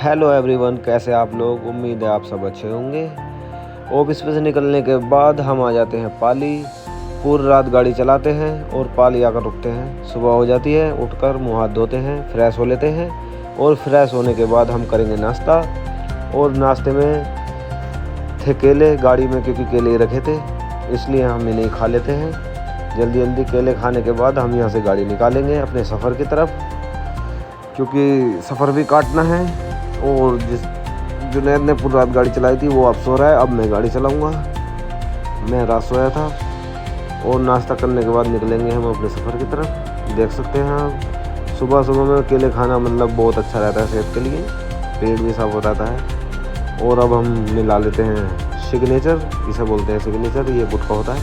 Hello everyone, कैसे आप लोग। उम्मीद है आप सब अच्छे होंगे। ऑफिस पे से निकलने के बाद हम आ जाते हैं पाली। पूरी रात गाड़ी चलाते हैं और पाली आकर रुकते हैं। सुबह हो जाती है, उठकर मुँह हाथ धोते हैं, फ्रेश हो लेते हैं और फ्रेश होने के बाद हम करेंगे नाश्ता। और नाश्ते में थे केले गाड़ी में, क्योंकि केले रखे थे इसलिए हम इन्हें खा लेते हैं। जल्दी जल्दी केले खाने के बाद हम यहाँ से गाड़ी निकालेंगे अपने सफ़र की तरफ, क्योंकि सफ़र भी काटना है। और जिस जुनैद ने पूरी रात गाड़ी चलाई थी वो अब सो रहा है, अब मैं गाड़ी चलाऊंगा। मैं रात सोया था। और नाश्ता करने के बाद निकलेंगे हम अपने सफ़र की तरफ। देख सकते हैं आप, सुबह सुबह में केले खाना मतलब बहुत अच्छा रहता है सेहत के लिए, पेट भी साफ हो जाता है। और अब हम मिला लेते हैं सिग्नेचर, इसे बोलते हैं सिग्नेचर। ये गुटखा होता है,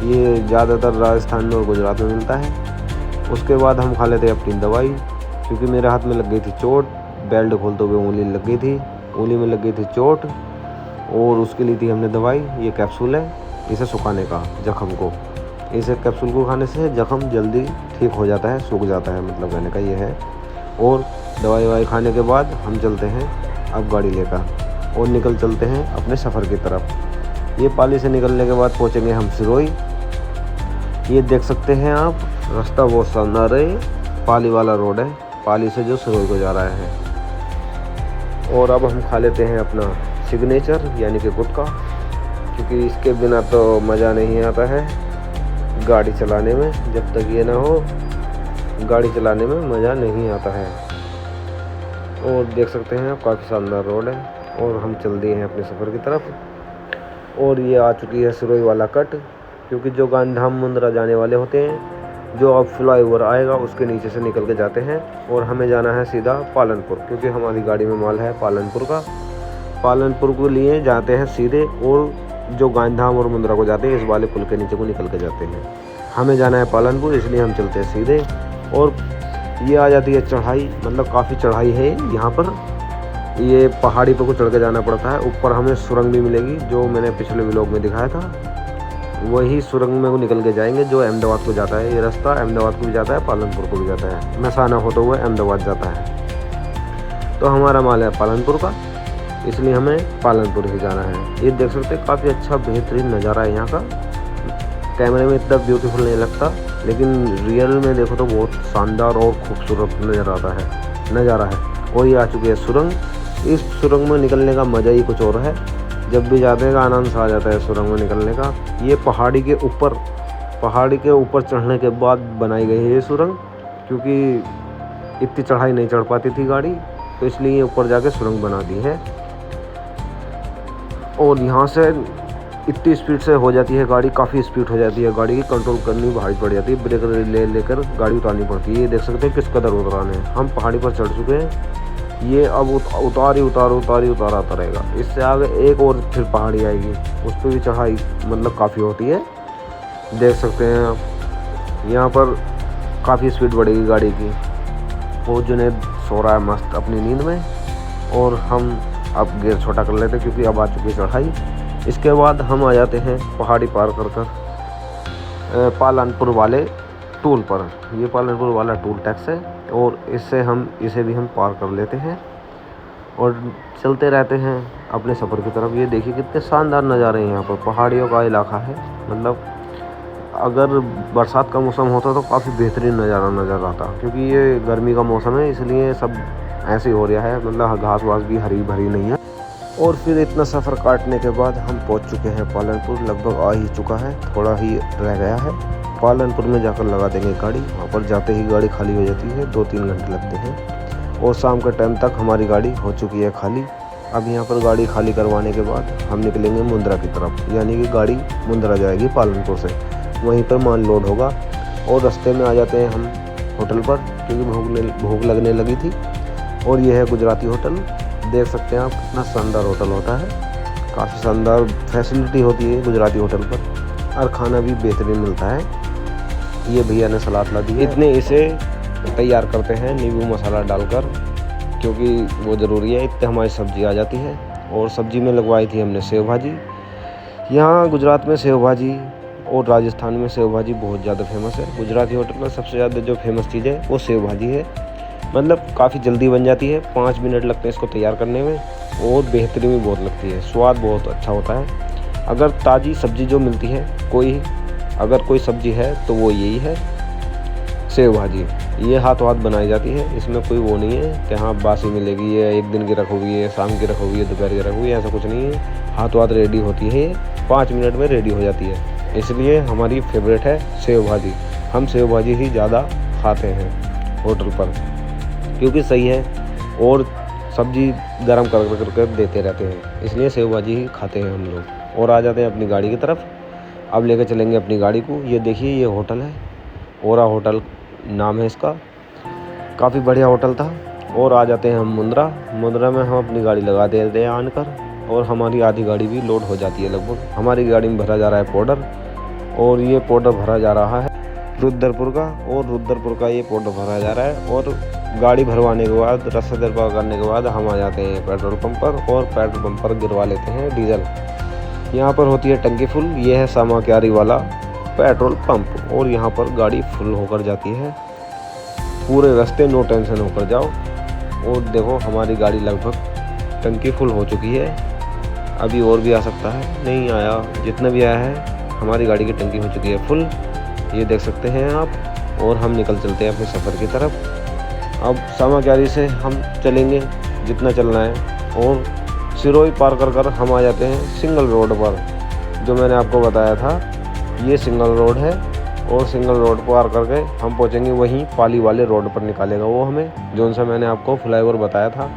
ये ज़्यादातर राजस्थान में और गुजरात में मिलता है। उसके बाद हम खा लेते हैं अपनी दवाई, क्योंकि मेरे हाथ में लग गई थी चोट। बेल्ट खोलते हुए उंगली लग गई थी, उंगली में लग गई थी चोट और उसके लिए थी हमने दवाई। ये कैप्सूल है, इसे सुखाने का जख्म को। इसे कैप्सूल को खाने से जख्म जल्दी ठीक हो जाता है, सूख जाता है, मतलब कहने का ये है। और दवाई ववाई खाने के बाद हम चलते हैं अब गाड़ी लेकर और निकल चलते हैं अपने सफ़र की तरफ। ये पाली से निकलने के बाद पहुँचेंगे हम सिरोही। ये देख सकते हैं आप, रास्ता बहुत शानदार है। पाली वाला रोड है, पाली से जो सिरोही को जा रहा है। और अब हम खा लेते हैं अपना सिग्नेचर यानी कि गुटखा, क्योंकि इसके बिना तो मज़ा नहीं आता है गाड़ी चलाने में। जब तक ये ना हो गाड़ी चलाने में मज़ा नहीं आता है। और देख सकते हैं आप, काफ़ी शानदार रोड है और हम चल दिए हैं अपने सफ़र की तरफ। और ये आ चुकी है सिरोही वाला कट, क्योंकि जो गांधीधाम मुंद्रा जाने वाले होते हैं, जो अब फ्लाईओवर आएगा उसके नीचे से निकल के जाते हैं। और हमें जाना है सीधा पालनपुर, क्योंकि हमारी गाड़ी में माल है पालनपुर का। पालनपुर को लिए जाते हैं सीधे, और जो गांधीधाम और मुंद्रा को जाते हैं इस वाले पुल के नीचे को निकल के जाते हैं। हमें जाना है पालनपुर, इसलिए हम चलते हैं सीधे। और ये आ जाती है चढ़ाई, मतलब काफ़ी चढ़ाई है यहाँ पर। ये पहाड़ी पर को चढ़ के जाना पड़ता है। ऊपर हमें सुरंग भी मिलेगी, जो मैंने पिछले व्लॉग में दिखाया था। वही सुरंग में वो निकल के जाएंगे जो अहमदाबाद को जाता है। ये रास्ता अहमदाबाद को भी जाता है, पालनपुर को भी जाता है। महसाना होते हुए अहमदाबाद जाता है। तो हमारा माल है पालनपुर का, इसलिए हमें पालनपुर ही जाना है। ये देख सकते हैं, काफ़ी अच्छा बेहतरीन नज़ारा है यहाँ का। कैमरे में इतना ब्यूटीफुल नहीं लगता, लेकिन रियल में देखो तो बहुत शानदार और खूबसूरत नज़ारा है। और ये आ चुकी है सुरंग। इस सुरंग में निकलने का मज़ा ही कुछ और है। जब भी जाते हैं आनंद सा आ जाता है सुरंग में निकलने का। ये पहाड़ी के ऊपर चढ़ने के बाद बनाई गई है ये सुरंग, क्योंकि इतनी चढ़ाई नहीं चढ़ पाती थी गाड़ी, तो इसलिए ऊपर जाके सुरंग बना दी है। और यहाँ से इतनी स्पीड से हो जाती है गाड़ी, काफ़ी स्पीड हो जाती है गाड़ी की, कंट्रोल करनी भारी पड़ जाती है। ब्रेक लेकर गाड़ी उतारनी पड़ती है। ये देख सकते हैं किस कदर उतराने हैं। हम पहाड़ी पर चढ़ चुके हैं। ये अब उतार आता रहेगा। इससे आगे एक और फिर पहाड़ी आएगी, उस पर भी चढ़ाई मतलब काफ़ी होती है। देख सकते हैं आप, यहाँ पर काफ़ी स्पीड बढ़ेगी गाड़ी की। वो जुनैद सो रहा है मस्त अपनी नींद में, और हम अब गियर छोटा कर लेते हैं, क्योंकि अब आ चुकी है चढ़ाई। इसके बाद हम आ जाते हैं पहाड़ी पार कर पालनपुर वाले टूल पर। ये पालनपुर वाला टूल टैक्स है, और इसे भी हम पार कर लेते हैं और चलते रहते हैं अपने सफ़र की तरफ। ये देखिए कितने शानदार नज़ारे हैं यहाँ पर। पहाड़ियों का इलाका है, मतलब अगर बरसात का मौसम होता तो काफ़ी बेहतरीन नज़ारा नज़र आता, क्योंकि ये गर्मी का मौसम है, इसलिए सब ऐसे ही हो रहा है। मतलब घास वास भी हरी भरी नहीं है। और फिर इतना सफ़र काटने के बाद हम पहुँच चुके हैं पालनपुर। लगभग आ ही चुका है, थोड़ा ही रह गया है। पालनपुर में जाकर लगा देंगे गाड़ी। वहाँ पर जाते ही गाड़ी खाली हो जाती है, 2-3 घंटे लगते हैं। और शाम के टाइम तक हमारी गाड़ी हो चुकी है खाली। अब यहाँ पर गाड़ी खाली करवाने के बाद हम निकलेंगे मुंद्रा की तरफ, यानी कि गाड़ी मुंद्रा जाएगी पालनपुर से। वहीं पर माल लोड होगा। और रास्ते में आ जाते हैं हम होटल पर, क्योंकि भूख लगने लगी थी। और यह है गुजराती होटल। देख सकते हैं आप, कितना शानदार होटल होता है। काफ़ी शानदार फैसिलिटी होती है गुजराती होटल पर, और खाना भी बेहतरीन मिलता है। ये भैया ने सलाद ला दी है। इतने इसे तैयार करते हैं नींबू मसाला डालकर, क्योंकि वो ज़रूरी है। इतने हमारी सब्ज़ी आ जाती है। और सब्ज़ी में लगवाई थी हमने सेव भाजी। यहाँ गुजरात में सेव भाजी और राजस्थान में सेव भाजी बहुत ज़्यादा फेमस है। गुजराती होटल में सबसे ज़्यादा जो फेमस चीज़ है वो सेव भाजी है। मतलब काफ़ी जल्दी बन जाती है, 5 मिनट लगते हैं इसको तैयार करने में और बेहतरीन भी बहुत लगती है, स्वाद बहुत अच्छा होता है। अगर ताज़ी सब्ज़ी जो मिलती है अगर कोई सब्ज़ी है तो वो यही है सेव भाजी। ये हाथों हाथ बनाई जाती है, इसमें कोई वो नहीं है कि हाँ बासी मिलेगी, ये एक दिन की रखोगी, ये शाम की रखोगी, ये दोपहर की रखोगी, ऐसा कुछ नहीं है। हाथों हाथ रेडी होती है, 5 मिनट में रेडी हो जाती है। इसलिए हमारी फेवरेट है सेव भाजी। हम सेव भाजी ही ज़्यादा खाते हैं होटल पर, क्योंकि सही है और सब्ज़ी गर्म कर देते रहते हैं, इसलिए सेव भाजी ही खाते हैं हम लोग। और आ जाते हैं अपनी गाड़ी की तरफ। अब लेकर चलेंगे अपनी गाड़ी को। ये देखिए ये होटल है, ओरा होटल नाम है इसका, काफ़ी बढ़िया होटल था। और आ जाते हैं हम मुंद्रा में हम अपनी गाड़ी लगा देते हैं आनकर, और हमारी आधी गाड़ी भी लोड हो जाती है लगभग। हमारी गाड़ी में भरा जा रहा है पाउडर, और ये पाउडर भरा जा रहा है रुद्रपुर का, और रुद्रपुर का ये पाउडर भरा जा रहा है। और गाड़ी भरवाने के बाद रास्ता दरबार करने के बाद हम आ जाते हैं पेट्रोल पंप पर, और पेट्रोल पंप पर गिरवा लेते हैं डीजल। यहाँ पर होती है टंकी फुल। ये है सामाक्यारी वाला पेट्रोल पंप, और यहाँ पर गाड़ी फुल होकर जाती है। पूरे रास्ते नो टेंशन होकर जाओ। और देखो हमारी गाड़ी लगभग टंकी फुल हो चुकी है, अभी और भी आ सकता है, नहीं आया, जितना भी आया है हमारी गाड़ी की टंकी हो चुकी है फुल, ये देख सकते हैं आप। और हम निकल चलते हैं अपने सफ़र की तरफ। अब सामाक्यारी से हम चलेंगे जितना चलना है, और सिरोही पार कर हम आ जाते हैं सिंगल रोड पर। जो मैंने आपको बताया था ये सिंगल रोड है, और सिंगल रोड पार करके हम पहुंचेंगे वहीं पाली वाले रोड पर निकालेगा वो हमें, जो उनसे मैंने आपको फ्लाईओवर बताया था।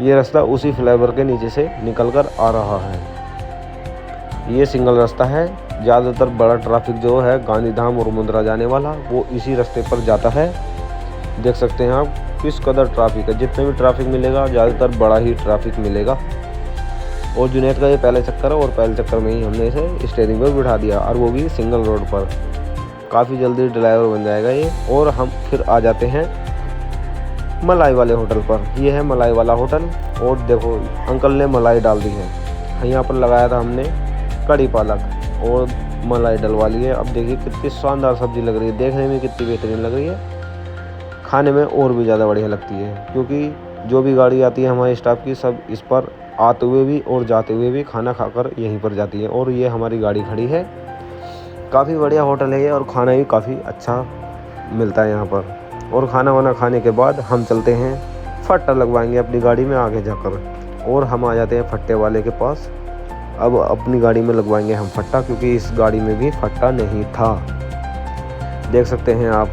ये रास्ता उसी फ्लाईओवर के नीचे से निकल कर आ रहा है। ये सिंगल रास्ता है। ज़्यादातर बड़ा ट्रैफिक जो है गांधीधाम और मुंद्रा जाने वाला वो इसी रास्ते पर जाता है। देख सकते हैं आप किस कदर ट्रैफिक है। जितने भी ट्रैफिक मिलेगा ज़्यादातर बड़ा ही ट्रैफिक मिलेगा। और जुनैद का ये पहला चक्कर है, और पहले चक्कर में ही हमने इसे स्टीयरिंग पर बिठा दिया, और वो भी सिंगल रोड पर। काफ़ी जल्दी ड्राइवर बन जाएगा ये। और हम फिर आ जाते हैं मलाई वाले होटल पर। ये है मलाई वाला होटल, और देखो अंकल ने मलाई डाल दी है। यहाँ पर लगाया था हमने कड़ी पालक, और मलाई डलवा ली है। अब देखिए कितनी शानदार सब्ज़ी लग रही है, देखने में कितनी बेहतरीन लग रही है, खाने में और भी ज़्यादा बढ़िया लगती है। क्योंकि जो भी गाड़ी आती है हमारे स्टाफ की सब इस पर आते हुए भी और जाते हुए भी खाना खाकर यहीं पर जाती है। और ये हमारी गाड़ी खड़ी है। काफ़ी बढ़िया होटल है ये, और खाना भी काफ़ी अच्छा मिलता है यहाँ पर। और खाना वाना खाने के बाद हम चलते हैं फट्टा लगवाएंगे अपनी गाड़ी में आगे जाकर, और हम आ जाते हैं फट्टे वाले के पास। अब अपनी गाड़ी में लगवाएंगे हम फट्टा, क्योंकि इस गाड़ी में भी फट्टा नहीं था। देख सकते हैं आप,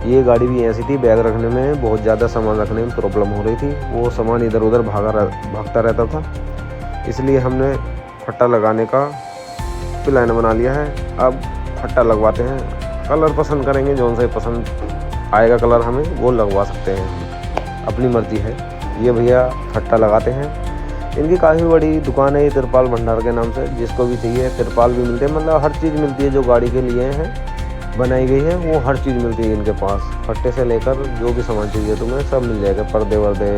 ये गाड़ी भी ऐसी थी, बैग रखने में बहुत ज़्यादा सामान रखने में प्रॉब्लम हो रही थी, वो सामान इधर उधर भागता रहता था। इसलिए हमने फट्टा लगाने का प्लान बना लिया है। अब फट्टा लगवाते हैं। कलर पसंद करेंगे, जो से पसंद आएगा कलर हमें वो लगवा सकते हैं, अपनी मर्ज़ी है। ये भैया फट्टा लगाते हैं। इनकी काफ़ी बड़ी दुकान है ये, तिरपाल भंडार के नाम से। जिसको भी चाहिए तिरपाल भी मिलते हैं, मतलब हर चीज़ मिलती है जो गाड़ी के लिए है बनाई गई है, वो हर चीज़ मिलती है इनके पास। फट्टे से लेकर जो भी सामान चाहिए तुम्हें सब मिल जाएगा। पर्दे वर्दे,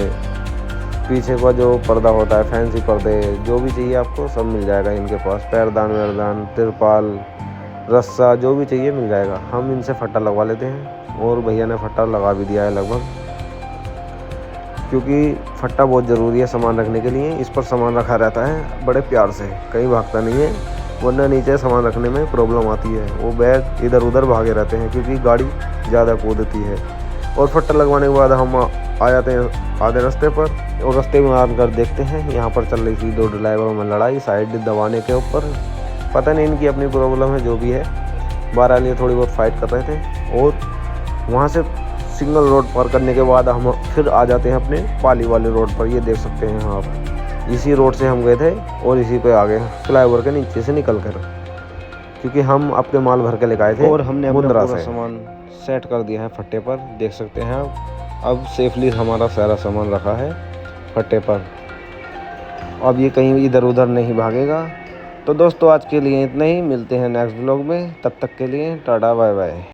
पीछे का जो पर्दा होता है, फैंसी पर्दे, जो भी चाहिए आपको सब मिल जाएगा इनके पास। पैरदान वैरदान, तिरपाल, रस्सा, जो भी चाहिए मिल जाएगा। हम इनसे फट्टा लगवा लेते हैं, और भैया ने फट्टा लगा भी दिया है लगभग, क्योंकि फट्टा बहुत ज़रूरी है सामान रखने के लिए। इस पर सामान रखा रहता है बड़े प्यार से, कहीं भागता नहीं है, वरना नीचे सामान रखने में प्रॉब्लम आती है। वो बैग इधर उधर भागे रहते हैं, क्योंकि गाड़ी ज़्यादा कूदती है। और फट्टा लगवाने के बाद हम आ जाते हैं आधे रास्ते पर, और रास्ते में आकर देखते हैं यहाँ पर चल रही थी दो ड्राइवरों में लड़ाई, साइड दबाने के ऊपर। पता नहीं इनकी अपनी प्रॉब्लम है, जो भी है। बहरहाल ये थोड़ी बहुत फाइट कर रहे थे। और वहाँ से सिंगल रोड पार करने के बाद हम फिर आ जाते हैं अपने पाली वाले रोड पर। ये देख सकते हैं आप, इसी रोड से हम गए थे, और इसी पे आ गए फ्लाईओवर के नीचे से निकल कर, क्योंकि हम अपने माल भर के लेकर आए थे। और हमने मुंद्रा से सामान सेट कर दिया है फट्टे पर, देख सकते हैं आप। अब सेफली हमारा सारा सामान रखा है फट्टे पर, अब ये कहीं इधर उधर नहीं भागेगा। तो दोस्तों आज के लिए इतना ही, मिलते हैं नेक्स्ट व्लॉग में। तब तक के लिए टाटा बाय बाय।